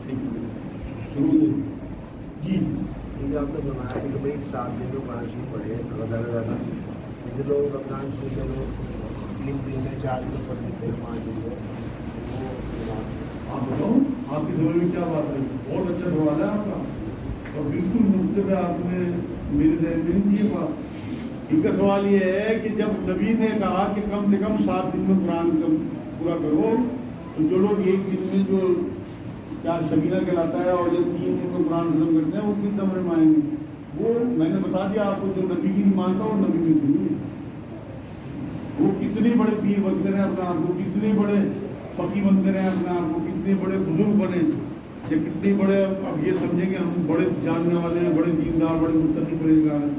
شروع جی یہ آپ نے بنایا کہ بھائی 7 دن میں قرآن شریف پڑھے روزانہ جو لوگ رمضان شریف میں 3 دن میں 4 دن پڑھ لیتے ہیں 5 دن میں آپ بتاؤ آپ کی سمجھ میں کیا بات ہے؟ بہت اچھا سوال ہے آپ کا اور بالکل مناسب ہے. آپ نے میرے ذہن میں نہیں یہ بات. ان کا سوال یہ ہے کہ جب نبی نے کہا کہ کم سے کم 7 دن میں قرآن پورا کرو تو جو لوگ ایک دن میں جو کیا شبینہ کہلاتا ہے اور جو 3 دن میں قرآن ختم کرتے ہیں وہ کس زمانے میں آئیں گے؟ وہ میں نے بتا دیا آپ کو, جو نبی کی نہیں مانتا وہ نبی میں نہیں ہے. وہ کتنے بڑے پیر بنتے رہے اپنے آپ کو, کتنے بڑے فقی بنتے رہے اپنے آپ کو, کتنے بڑے بزرگ بنے یا کتنے بڑے اب یہ سمجھیں کہ ہم بڑے جاننے والے ہیں, بڑے دیندار, بڑے متقی پرہیزگار ہیں.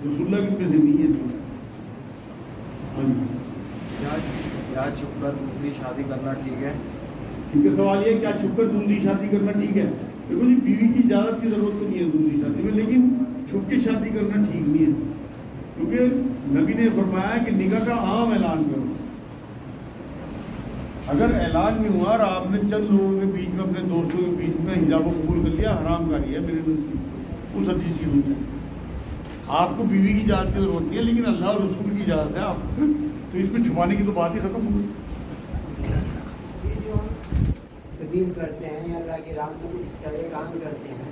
رسول اللہ کی میں سے نہیں ہے. ہاں جی, کیا چھپ کر دوسری شادی کرنا ٹھیک ہے؟ ان کا سوال یہ ہے کیا چھپ کر دوسری شادی کرنا ٹھیک ہے؟ دیکھو جی, بیوی کی اجازت کی ضرورت تو نہیں ہے دوسری شادی میں, لیکن چھپ کے شادی کرنا ٹھیک نہیں ہے. کیونکہ نبی نے فرمایا کہ نکاح کا عام اعلان کرو. اگر اعلان نہیں ہوا اور آپ نے چند لوگوں کے بیچ میں, اپنے دوستوں کے بیچ میں حجاب کو قبول کر لیا, حرام کاری ہے میرے نزدیک. اس حدیث کی سنتے آپ کو بیوی کی اجازت کی ضرورت نہیں ہے, لیکن اللہ اور رسول کی اجازت ہے آپ کو, تو اس میں چھپانے کی تو بات ہی ختم ہو گئی. یہ جو ہم سبیل کرتے ہیں یا اللہ کی راہ میں کچھ طرح کام کرتے ہیں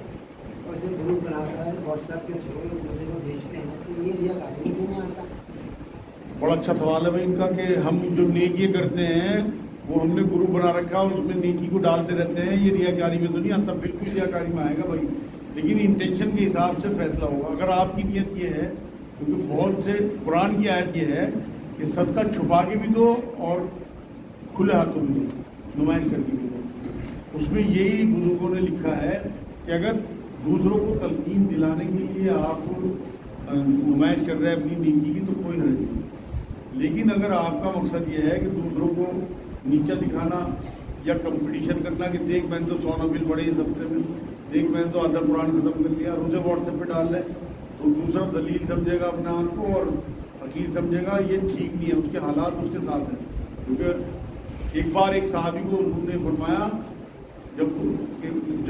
اور اسے گروپ بنا کر واٹس ایپ کے تھرو ایک دوسرے کو بھیجتے ہیں, تو یہ ریا کاری کیوں نہیں آتا؟ بڑا اچھا سوال ہے بھائی ان کا کہ ہم جو نیکی کرتے ہیں وہ ہم نے گروپ بنا رکھا اور اس میں نیکی کو ڈالتے رہتے ہیں, یہ ریا کاری میں تو نہیں آتا. بالکل ریا کاری میں آئے گا بھائی, لیکن انٹینشن کے حساب سے فیصلہ ہوگا. اگر آپ کی نیت یہ ہے, کیونکہ بہت سے قرآن کی آیت یہ ہے کہ صدقہ چھپا کے بھی دو اور کھلے ہاتھوں بھی دو, نمائش کر کے بھی دو. اس میں یہی بزرگوں نے لکھا ہے کہ اگر دوسروں کو تلقین دلانے کے لیے آپ نمائش کر رہے ہیں اپنی نیکی کی تو کوئی حرج نہیں, لیکن اگر آپ کا مقصد یہ ہے کہ دوسروں کو نیچا دکھانا یا کمپٹیشن کرنا کہ دیکھ میں نے تو 100 نفل پڑھے اس ہفتے میں, دیکھ میں نے تو آدھا قرآن ختم کر لیا, اور اسے واٹس ایپ پہ ڈال دیں تو دوسرا ذلیل سمجھے گا اپنے آپ کو اور حقیر سمجھے گا. یہ ٹھیک نہیں ہے. اس کے حالات اس کے ساتھ ہیں. کیونکہ ایک بار ایک صحابی کو حضور نے فرمایا, جب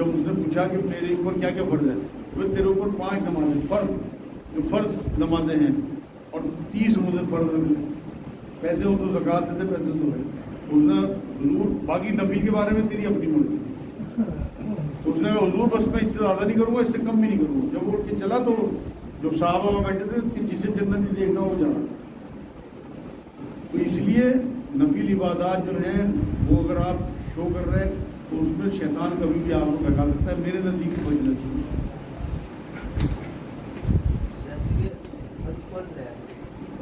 اس نے پوچھا کہ میرے اوپر کیا کیا فرض ہے, تو تیرے اوپر 5 نمازیں فرض, جو فرض نمازیں ہیں, اور 30 روزے فرض ہیں. پیسے ہو تو زکوٰۃ دیتے, پیسے تو ہے. اس نے حضور باقی نفل کے بارے میں تیری اپنی مرضی. تو اس نے کہا حضور بس میں اس سے زیادہ نہیں کروں گا, اس سے کم بھی نہیں کروں گا. جب وہ اٹھ کے چلا تو جو صحابہ میں بیٹھے تھے کہ جسے جنت نہیں دیکھنا ہو جانا. تو اس لیے نفل عبادات جو ہیں وہ اگر آپ شو کر رہے ہیں تو اس میں شیطان کبھی بھی آپ کو بہکا سکتا ہے. میرے نزدیک بچنا چاہیے. جیسے کہ حج فرض ہے,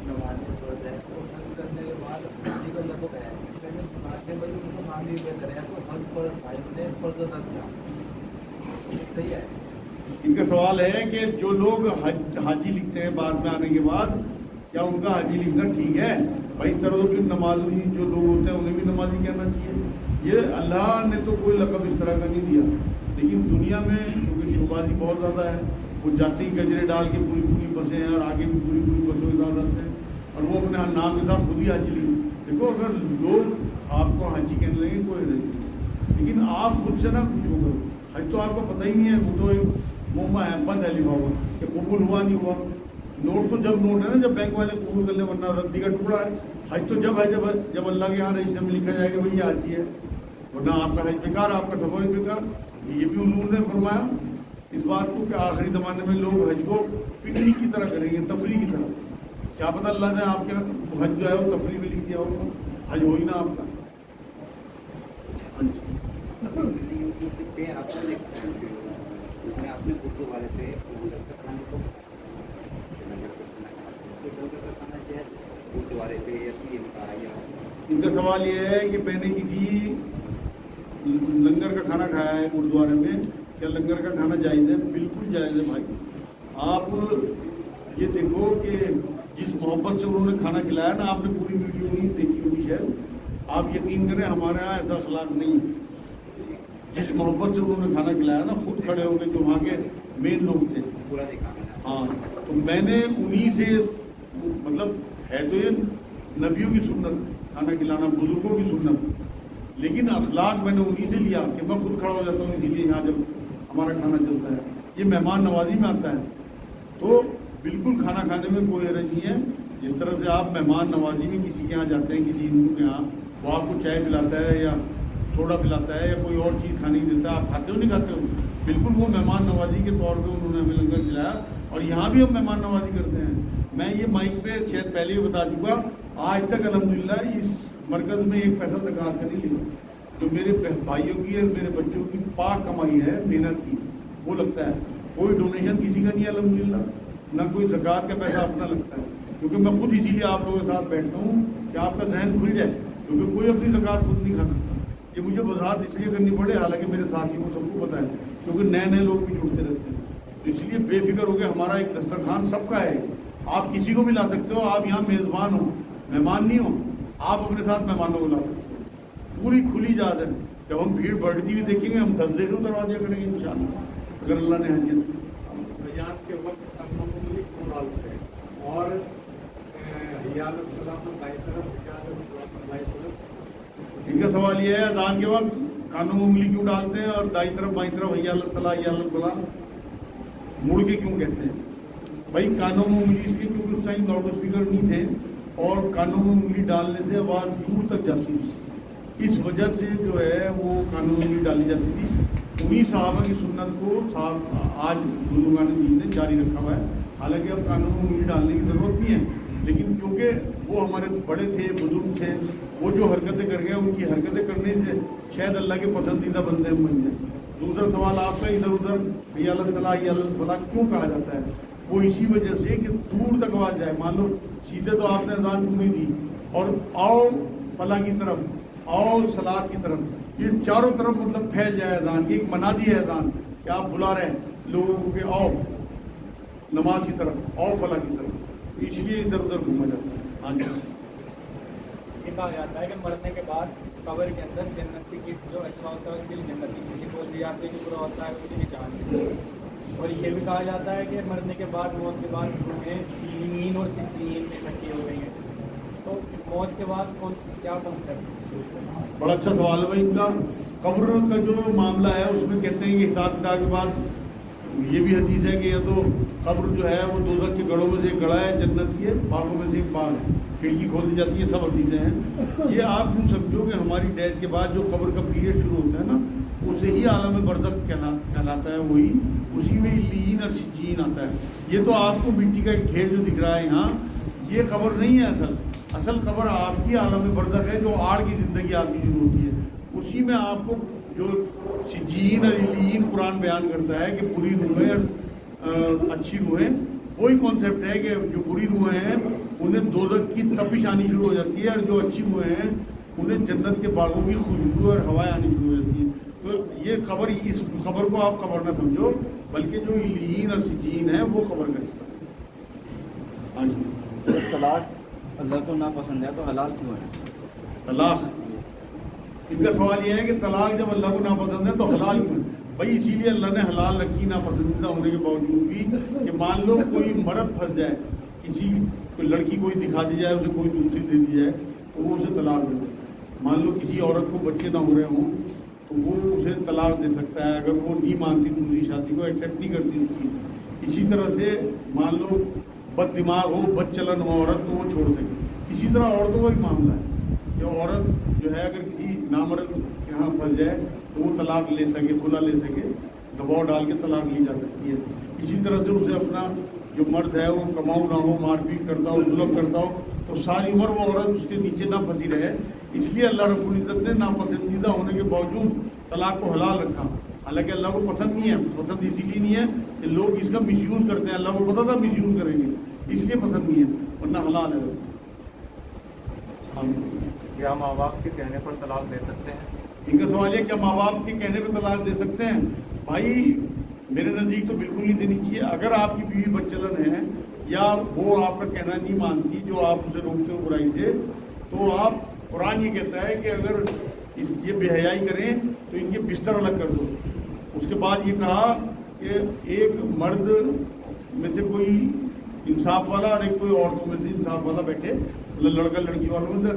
نماز فرض ہے, تو حج کرنے کے بعد حجی کا لفظ ہے, میں نے سنا کہ بھائی ان کو مان بھی بہتر ہے تو حج فرض بھائی نے فرض ادا کیا, صحیح ہے. ان کا سوال ہے کہ جو لوگ حاجی لکھتے ہیں بعد میں آنے کے بعد, کیا ان کا حاجی لکھنا ٹھیک ہے؟ بھائی اس طرح تو نمازی جو لوگ ہوتے ہیں انہیں بھی نمازی کہنا چاہیے. یہ اللہ نے تو کوئی لقب اس طرح کا نہیں دیا, لیکن دنیا میں کیونکہ شوبازی بہت زیادہ ہے, وہ جاتے ہی گجرے ڈال کے پوری پوری بسیں ہیں اور آگے بھی پوری پوری بسوں کے ساتھ رہتے ہیں, اور وہ اپنے نام کے ساتھ خود ہی حاجی لکھتے. دیکھو اگر لوگ آپ کو حاجی کہنے لگے کوئی نہیں, لیکن آپ خود سے نہ پوچھو کرو. حج تو آپ کو پتہ ہی نہیں ہے, وہ تو ایک موما ہے, بند ہے لکھا ہوا کہ قبول ہوا نہیں ہوا. نوٹ تو جب نوٹ ہے نا جب بینک والے قبول کر لیں, ورنہ ردی کا ٹکڑا ہے. حج تو جب ہے جب اللہ کے یہاں رجسٹر میں لکھا جائے گا بھائی یہ حاجی ہے, ورنہ آپ کا حج بیکار, آپ کا سفر ہی بیکار. یہ بھی حضور نے فرمایا اس بات کو کہ آخری زمانے میں لوگ حج کو پکنک کی طرح کریں گے, تفریح کی طرح. کیا پتہ اللہ نے آپ کے حج جو ہے وہ تفریح میں لکھ دیا ہوگا, حج ہو ہی نا آپ کا. یوٹیوب پہ آپ نے اس میں آپ نے اردو والے پہ لنگر کا کھانے کو کھانا چاہے اردو والے پہ یا سیم کا یا. ان کا سوال یہ ہے کہ میں نے کسی لنگر کا کھانا کھایا ہے گردوارے میں, کیا لنگر کا کھانا جائز ہے؟ بالکل جائز ہے بھائی. آپ یہ دیکھو کہ جس محبت سے انہوں نے کھانا کھلایا نا, آپ نے پوری ویڈیو نہیں دیکھی ہوگی شاید, آپ یقین کریں ہمارے یہاں ایسا اخلاق نہیں. جس محبت سے انہوں نے کھانا کھلایا نا, خود کھڑے ہو گئے جو وہاں کے مین لوگ تھے پورا دیکھا. ہاں, تو میں نے انہی سے, مطلب ہے تو یہ نبیوں کی سنت کھانا کھلانا, بزرگوں کی سنت, لیکن اخلاق میں نے انہیں سے لیا کہ میں خود کھڑا ہو جاتا ہوں، اسی لیے یہاں جب ہمارا کھانا چلتا ہے یہ مہمان نوازی میں آتا ہے، تو بالکل کھانا کھانے میں کوئی حرج نہیں ہے۔ جس طرح سے آپ مہمان نوازی میں کسی کے یہاں جاتے ہیں، کسی ہندو کے یہاں، وہ آپ کو چائے پلاتا ہے یا سوڈا پلاتا ہے یا کوئی اور چیز کھانے کی دیتا ہے، آپ کھاتے ہو نہیں کھاتے ہو، بالکل وہ مہمان نوازی کے طور پہ انہوں نے ہمیں لنگر کھلایا، اور یہاں بھی ہم مہمان نوازی کرتے ہیں۔ میں یہ مائک پہ شاید پہلے بھی بتا چکا، آج تک الحمدللہ اس مرکز میں ایک پیسہ زکوٰۃ کا نہیں لیا، جو میرے بھائیوں کی اور میرے بچوں کی پاک کمائی ہے، محنت کی، وہ لگتا ہے۔ کوئی ڈونیشن کسی کا نہیں ہے الحمدللہ، نہ کوئی زکوٰۃ کا پیسہ اپنا لگتا ہے، کیونکہ میں خود اسی لیے آپ لوگوں کے ساتھ بیٹھتا ہوں کہ آپ کا ذہن کھل جائے، کیونکہ کوئی اپنی زکوٰۃ خود نہیں کھا سکتا۔ یہ مجھے وضاحت اس لیے کرنی پڑے، حالانکہ میرے ساتھیوں کو سب کو پتہ ہے، کیونکہ نئے نئے لوگ بھی جڑتے رہتے ہیں، تو اس لیے بے فکر ہو کے ہمارا ایک دسترخوان سب کا ہے، آپ کسی کو بھی لا سکتے ہو، آپ یہاں میزبان ہو، مہمان نہیں ہو، آپ اپنے ساتھ مہمانوں کو لا سکتے ہو، پوری کھلی اجازت ہے۔ جب ہم بھیڑ بڑھتی ہوئی دیکھیں گے، ہم 10 دیر اتروا دیا کریں گے انشاءاللہ، اگر اللہ نے حیثیت۔ بیان کے وقت انگلی کیوں ڈالتے ہیں اور حیال السلام بائیں طرف، ان کا سوال یہ ہے، اذان کے وقت کانوں میں انگلی کیوں ڈالتے ہیں اور دائیں طرف بائیں طرف حی علی الصلاۃ حی علی الفلاح مڑ کے کیوں کہتے ہیں؟ بھائی کانوں میں انگلی اس لیے کیونکہ اس ٹائم لاؤڈ اسپیکر نہیں تھے، اور کانوں میں انگلی ڈالنے سے آواز دور تک جاتی تھی، اس وجہ سے جو ہے وہ کانوں میں انگلی ڈالی جاتی تھی۔ انہیں صحابہ کی سنت کو آج بزرگان دین نے جاری رکھا ہوا ہے، حالانکہ اب کانوں میں انگلی ڈالنے کی ضرورت نہیں ہے، لیکن کیونکہ وہ ہمارے بڑے تھے، بزرگ تھے، وہ جو حرکتیں کر گئے ان کی حرکتیں کرنے سے شاید اللہ کے پسندیدہ بندے ہم بن جائیں۔ دوسرا سوال آپ کا ادھر ادھر حی علی الصلاۃ حی علی الفلاح کیوں کہا جاتا ہے؟ وہ اسی وجہ سے کہ دور تک آواز جائے۔ مان لو سیدھے تو آپ نے اذان سنی تھی، اور آؤ فلاح کی طرف، آؤ صلاۃ کی طرف، یہ چاروں طرف مطلب پھیل جائے اذان کی، ایک منادی ہے اذان کہ آپ بلا رہے ہیں لوگوں کو کہ آؤ نماز کی طرف، آؤ فلاح کی طرف، اس لیے ادھر ادھر گھوما جاتا ہے۔ ہاں جی، یہ کہا جاتا ہے کہ مرنے کے بعد قبر کے اندر جنت کی جو اچھا ہوتا ہے اس کے لیے جنت کی کھڑکی کھول دی جاتی ہے، جو برا ہوتا ہے اس کے لیے جہنم۔ اور یہ بھی کہا جاتا ہے کہ مرنے کے بعد، موت کے بعد روحیں تین اور سجین میں اکٹھی ہو گئی ہیں، تو موت کے بعد کیا کنسیپٹ؟ بڑا اچھا سوال ہے بھائی ان کا۔ قبر کا جو معاملہ ہے اس میں کہتے ہیں کہ حساب کتاب کے بعد یہ بھی حدیث ہے کہ یہ تو قبر جو ہے وہ دوزخ کے گڑھوں میں سے ایک گڑھا ہے، جنت کے باغوں میں سے ایک باغ ہے، کھڑکی کھول دی جاتی ہے، سب حدیثیں ہیں۔ یہ آپ یوں سمجھو کہ ہماری ڈیتھ کے بعد جو قبر کا پیریڈ شروع ہوتا ہے نا، اسے ہی عالم برزخ کہلاتا ہے، وہی اسی میں لین اور سجین آتا ہے۔ یہ تو آپ کو مٹی کا ایک ڈھیر جو دکھ رہا ہے یہاں، یہ قبر نہیں ہے، اصل قبر آپ کی عالم برزخ ہے، جو آڑ کی زندگی آپ کی شروع ہوتی ہے، اسی میں آپ کو جو سجین اور لین قرآن بیان کرتا ہے کہ بری روحیں اور اچھی روحیں، وہی کانسیپٹ ہے کہ جو بری روحیں ہیں انہیں دوزخ کی تپش آنی شروع ہو جاتی ہے، اور جو اچھی روحیں ہیں انہیں جنت کے باغوں کی خوشبو اور ہوائیں آنی شروع ہو جاتی ہیں۔ تو یہ خبر، اس خبر کو آپ خبر نہ سمجھو، بلکہ جو لین اور سجین ہے وہ خبر کا حصہ ہے۔ ہاں جی، طلاق اللہ کو ناپسند ہے تو حلال کیوں ہے؟ طلاق، ان کا سوال یہ ہے کہ طلاق جب اللہ کو ناپسند ہے تو حلال کیوں ہے؟ بھائی اسی لیے اللہ نے حلال رکھی ناپسندیدہ ہونے کے باوجود بھی، کہ مان لو کوئی مرد پھنس جائے، کسی کوئی لڑکی کوئی دکھا دی جائے، اسے کوئی دوسری دے دی جائے تو وہ اسے طلاق دے دے۔ مان لو کسی عورت کو بچے نہ ہو رہے ہوں تو وہ اسے طلاق دے سکتا ہے اگر وہ نہیں مانتی دوسری شادی کو، ایکسیپٹ نہیں کرتی اس کی۔ اسی طرح سے مان لو بد دماغ ہو، بد چلن ہو عورت تو وہ چھوڑ سکے۔ اسی طرح عورتوں کا بھی معاملہ ہے کہ عورت جو ہے اگر کسی نامرد کے یہاں پھنس جائے تو وہ طلاق لے سکے، خلا لے سکے، دباؤ ڈال کے طلاق لی جا سکتی ہے۔ اسی طرح سے اسے اپنا جو مرد ہے وہ کماؤ نہ ہو، مار پیٹ کرتا ہو، ظلم کرتا ہو، تو ساری عمر وہ عورت اس کے نیچے نہ پھنسی رہے۔ اس لیے اللہ رب العزت نے ناپسندیدہ ہونے کے باوجود طلاق کو حلال رکھا، حالانکہ اللہ کو پسند نہیں ہے۔ پسند اسی لیے نہیں ہے کہ لوگ اس کا مس یوز کرتے ہیں، اللہ کو پتہ تھا مس یوز کریں گے، اس لیے پسند نہیں ہے، ورنہ حلال ہے۔ کیا ماں باپ کے کہنے پر طلاق دے سکتے ہیں؟ ان کا سوال ہے کیا ماں باپ کے کہنے پہ طلاق دے سکتے ہیں؟ بھائی میرے نزدیک تو بالکل نہیں دینی چاہیے۔ اگر آپ کی بیوی بچلن ہے یا وہ آپ کا کہنا نہیں مانتی، جو آپ اسے روکتے ہو برائی سے، تو آپ، قرآن یہ کہتا ہے کہ اگر یہ بے حیائی کریں تو ان کے بستر الگ کر دو۔ اس کے بعد یہ کہا کہ ایک مرد میں سے کوئی انصاف والا اور ایک کوئی عورتوں میں سے انصاف والا بیٹھے، مطلب لڑکا لڑکی والوں میں سے